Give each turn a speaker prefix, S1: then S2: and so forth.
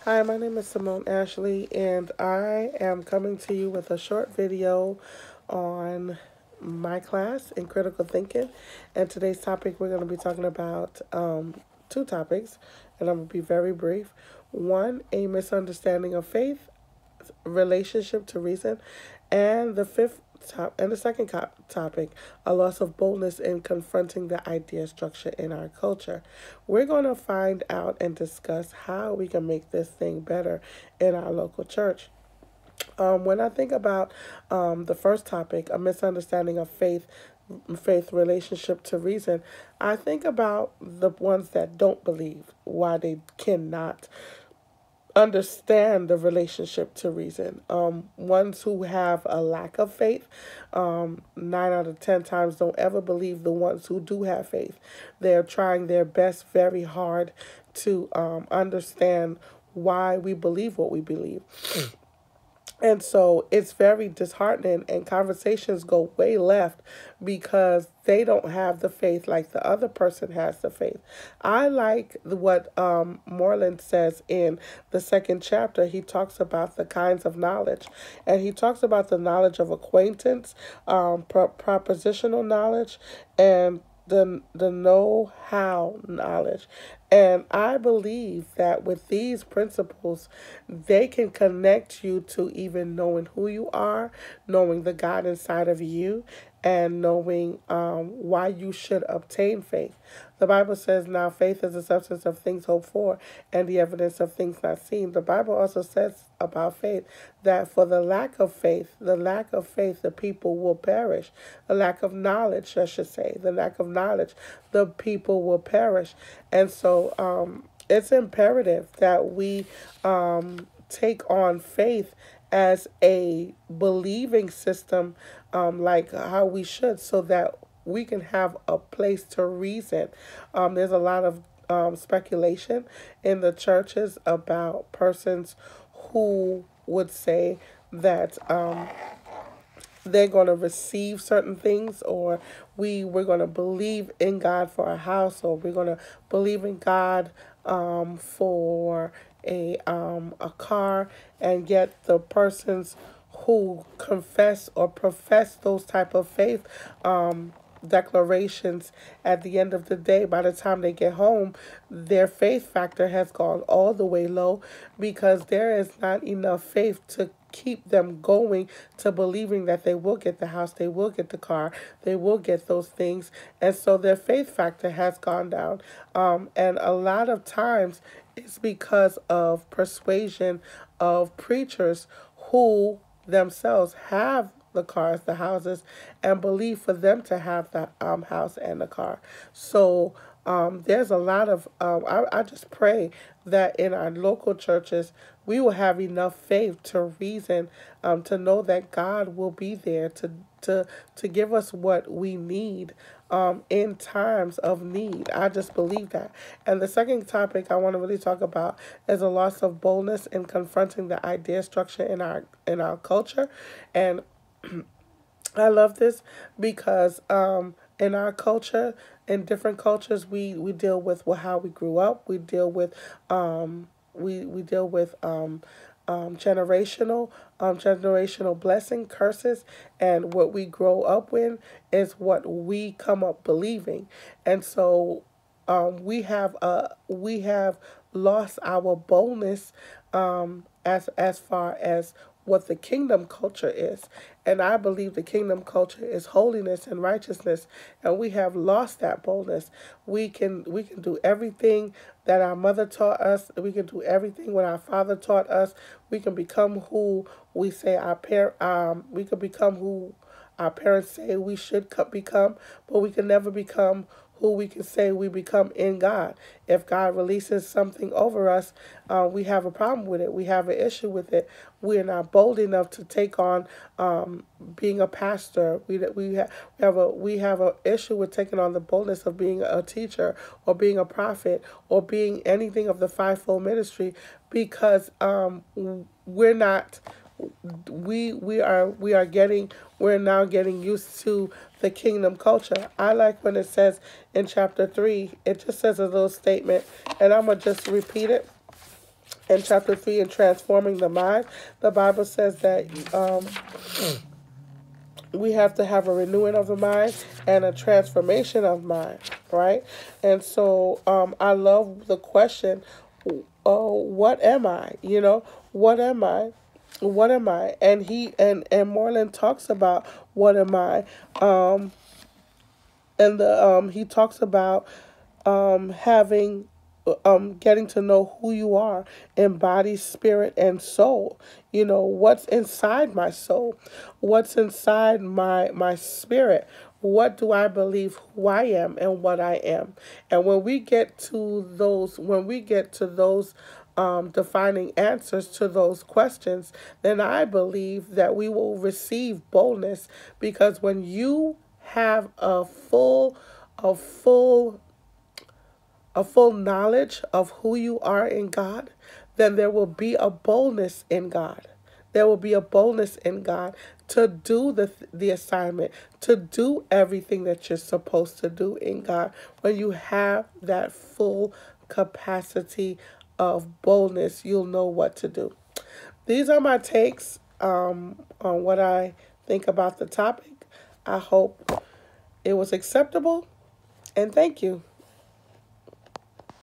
S1: Hi, my name is Simone Ashley, and I am coming to you with a short video on my class in critical thinking. And today's topic, we're going to be talking about two topics, and I'm going to be very brief. One, a misunderstanding of faith, relationship to reason, and the second topic, a loss of boldness in confronting the idea structure in our culture. We're going to find out and discuss how we can make this thing better in our local church. When I think about the first topic, a misunderstanding of faith relationship to reason, I think about the ones that don't believe, why they cannot understand the relationship to reason. Ones who have a lack of faith, 9 out of 10 times don't ever believe the ones who do have faith. They're trying their best very hard to understand why we believe what we believe. And so it's very disheartening, and conversations go way left because they don't have the faith like the other person has the faith. I like what Moreland says in the second chapter. He talks about the kinds of knowledge, and he talks about the knowledge of acquaintance, propositional knowledge, and the know-how knowledge. And I believe that with these principles, they can connect you to even knowing who you are, knowing the God inside of you, and knowing why you should obtain faith. The Bible says, now faith is the substance of things hoped for and the evidence of things not seen. The Bible also says about faith that for the lack of faith, the people will perish. The lack of knowledge, I should say, the lack of knowledge, the people will perish. And so it's imperative that we take on faith as a believing system, like how we should, so that we can have a place to reason. There's a lot of speculation in the churches about persons who would say that they're going to receive certain things, or we're going to believe in God for a house, or we're going to believe in God for a car, and yet the persons who confess or profess those type of faith declarations, at the end of the day, by the time they get home, their faith factor has gone all the way low because there is not enough faith to keep them going to believing that they will get the house, they will get the car, they will get those things. And so their faith factor has gone down. And a lot of times it's because of persuasion of preachers who themselves have the cars, the houses, and believe for them to have the house and the car. So there's a lot of, I just pray that in our local churches, we will have enough faith to reason, to know that God will be there to give us what we need in times of need. I just believe that. And the second topic I want to really talk about is a loss of boldness in confronting the idea structure in our culture. And I love this because in our culture, in different cultures, we deal with how we grew up. We deal with we deal with generational blessing, curses, and what we grow up with is what we come up believing. And so we have lost our boldness as far as what the kingdom culture is. And I believe the kingdom culture is holiness and righteousness, and we have lost that boldness. We can do everything that our mother taught us. We can do everything what our father taught us. We can become who we say we can become who our parents say we should become, but we can never become who we can say we become in God. If God releases something over us, we have a problem with it. We have an issue with it. We are not bold enough to take on being a pastor. We have a issue with taking on the boldness of being a teacher or being a prophet or being anything of the fivefold ministry because we're not we're now getting used to the kingdom culture. I like when it says in chapter 3, it just says a little statement, and I'm gonna just repeat it. in chapter 3 in transforming the mind, the Bible says that we have to have a renewing of the mind and a transformation of mind, right? And so I love the question, what am I? You know, what am I? What am I? And and Moreland talks about what am I? And the he talks about having getting to know who you are in body, spirit, and soul. You know, what's inside my soul, what's inside my spirit, what do I believe who I am and what I am. And when we get to those defining answers to those questions, then I believe that we will receive boldness, because when you have a full a full knowledge of who you are in God, then there will be a boldness in God. There will be a boldness in God to do the assignment, to do everything that you're supposed to do in God. When you have that full capacity of boldness, you'll know what to do. These are my takes on what I think about the topic. I hope it was acceptable, and thank you.